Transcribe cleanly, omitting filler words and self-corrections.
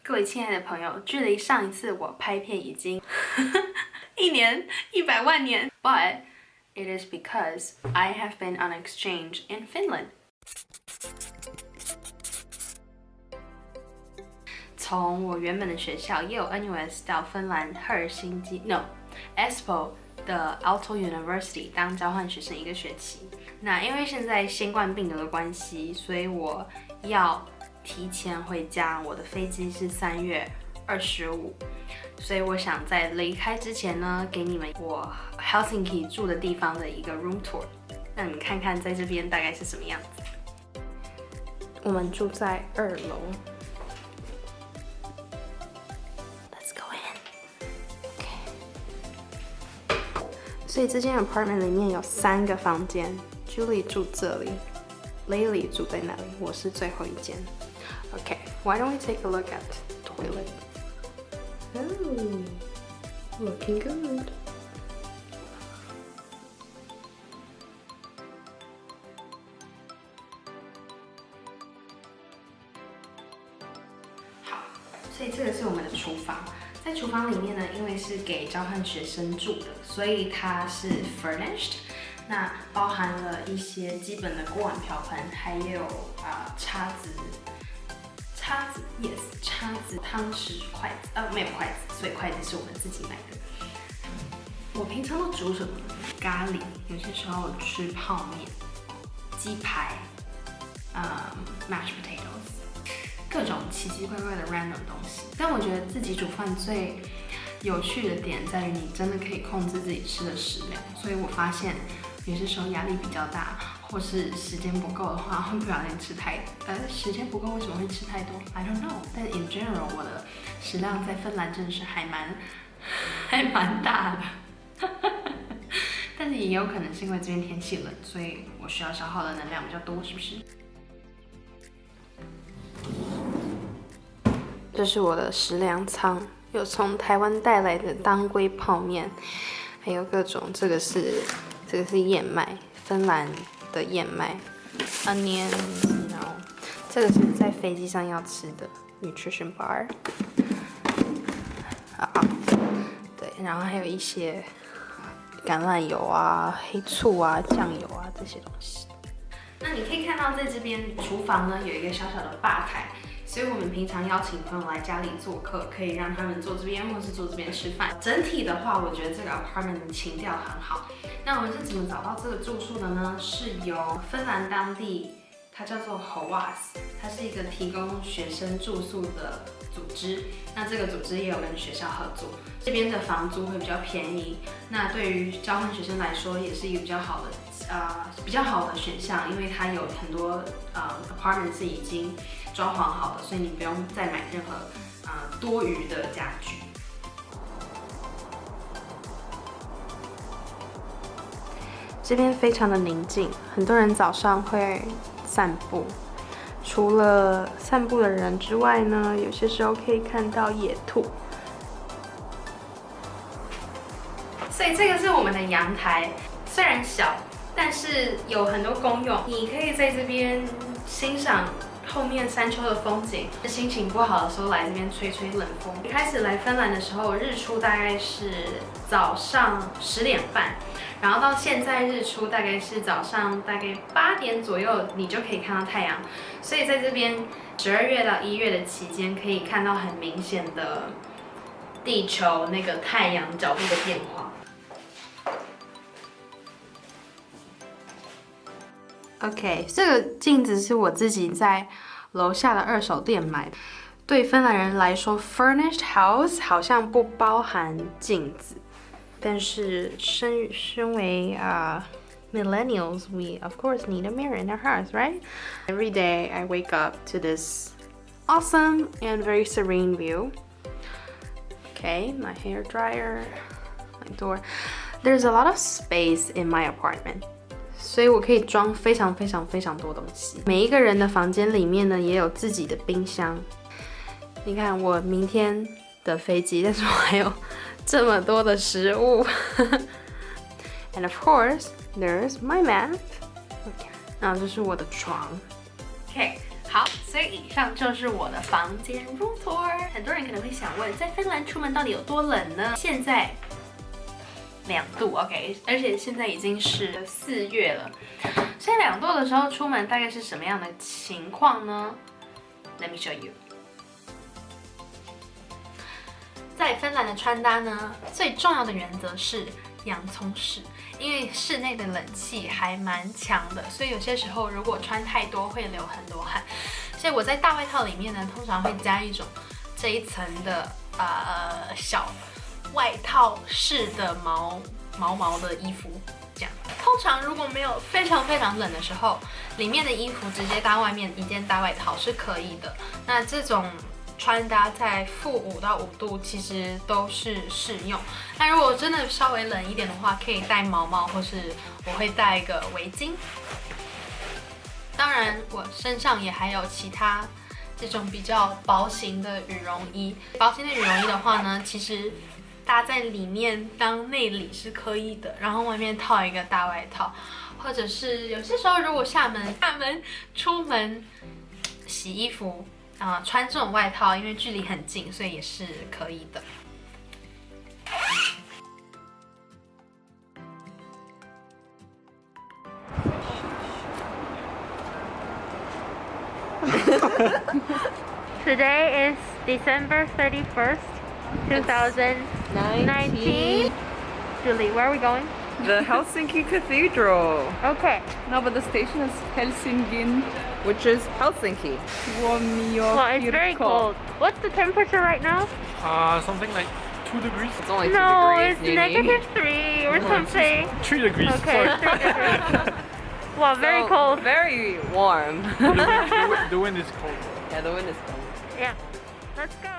各位亲爱的朋友，距离上一次我拍片已经1年100万年 ，But it is because I have been on exchange in Finland. 从我原本的学校 Yale NUS 到芬兰赫尔辛基 Espoo 的 Aalto University 当交换学生1个学期。那因为现在新冠病毒的关系，所以我要提前回家。我的飞机是3月25，所以我想在离开之前呢，给你们我 Helsinki 住的地方的一个 room tour， 让你们看看在这边大概是什么样子。我们住在2楼。所以这间 apartment 里面有3个房间 ，Julie 住这里 ，Layli 住在那里，我是最后一间。Okay, why don't we take a look at the toilet? Oh, looking good. 好，所以这个是我们的厨房。在厨房里面呢，因为是给交换学生住的，所以它是 furnished。那包含了一些基本的锅碗瓢盆，还有叉子，汤匙、筷子，没有筷子，所以筷子是我们自己买的。我平常都煮什么？咖喱，有些时候吃泡面、鸡排，mashed potatoes。各种奇奇怪怪的 random 东西，但我觉得自己煮饭最有趣的点在于你真的可以控制自己吃的食量，所以我发现有些时候压力比较大，或是时间不够的话，会不小心吃太时间不够为什么会吃太多 ？I don't know。但 in general 我的食量在芬兰真的是还蛮大的，但是也有可能是因为这边天气冷，所以我需要消耗的能量比较多，是不是？这是我的食粮仓，有从台湾带来的当归泡面，还有各种。这个是燕麦，芬兰的燕麦 ，onions， 然后这个是在飞机上要吃的 nutrition bar， 对，然后还有一些橄榄油啊、黑醋啊、酱油啊这些东西。那你可以看到在这边厨房呢有一个小小的吧台。所以我们平常邀请朋友来家里做客，可以让他们坐这边，或是坐这边吃饭。整体的话，我觉得这个 apartment 的情调很好。那我们是怎么找到这个住宿的呢？是由芬兰当地，它叫做 Hovas， 它是一个提供学生住宿的组织。那这个组织也有跟学校合作，这边的房租会比较便宜。那对于交换学生来说，也是一个比较好的选项，因为它有很多apartment 是已经装潢好的，所以你不用再买任何多余的家具。这边非常的宁静，很多人早上会散步。除了散步的人之外呢，有些时候可以看到野兔。所以这个是我们的阳台，虽然小，但是有很多功用。你可以在这边欣赏后面山丘的风景，心情不好的时候来这边吹吹冷风。一开始来芬兰的时候，日出大概是早上10点半，然后到现在日出大概是早上大概8点左右，你就可以看到太阳。所以在这边12月到1月的期间，可以看到很明显的地球那个太阳角度的变化。OK， 这个镜子是我自己在楼下的2手店买的。对芬兰人来说 ，furnished house 好像不包含镜子，但是身为millennials, we of course need a mirror in our house, right? Every day I wake up to this awesome and very serene view. Okay, my hair dryer, my door. There's a lot of space in my apartment.所以我可以装非常多东西。每一个人的房间里面呢，也有自己的冰箱。你看我明天的飞机，但是我还有这么多的食物。And of course, there's my mat. 然后这是我的床。OK，好，所以以上就是我的房间 room tour。很多人可能会想问，在芬兰出门到底有多冷呢？现在2度 ，OK， 而且现在已经是4月了，现在2度的时候出门大概是什么样的情况呢 ？Let me show you。在芬兰的穿搭呢，最重要的原则是洋葱式。因为室内的冷气还蛮强的，所以有些时候如果穿太多会流很多汗。所以我在大外套里面呢，通常会加一种这一层的小外套式的毛的衣服，这样。通常如果没有非常冷的时候，里面的衣服直接搭外面一件大外套是可以的。那这种穿搭在-5到5度其实都是适用。那如果真的稍微冷一点的话，可以戴毛帽，或是我会戴一个围巾。当然，我身上也还有其他这种比较薄型的羽绒衣。薄型的羽绒衣的话呢，其实搭在里面当内里是可以的，然后外面套一个大外套，或者是有些时候如果出门洗衣服。穿这种外套，因为距离很近，所以也是可以的。Today is December 31st, 2019. Julie, where are we going? The Helsinki Cathedral. Okay. No, but the station is Helsingin, which is Helsinki. Well, it's very cold. What's the temperature right now? Something like 2 degrees. It's only 2 No, degrees. it's -3 or something. 3 degrees. Okay, 3 degrees. Wow, very cold. Very warm. The wind is cold. Yeah, the wind is cold. Yeah. Let's go.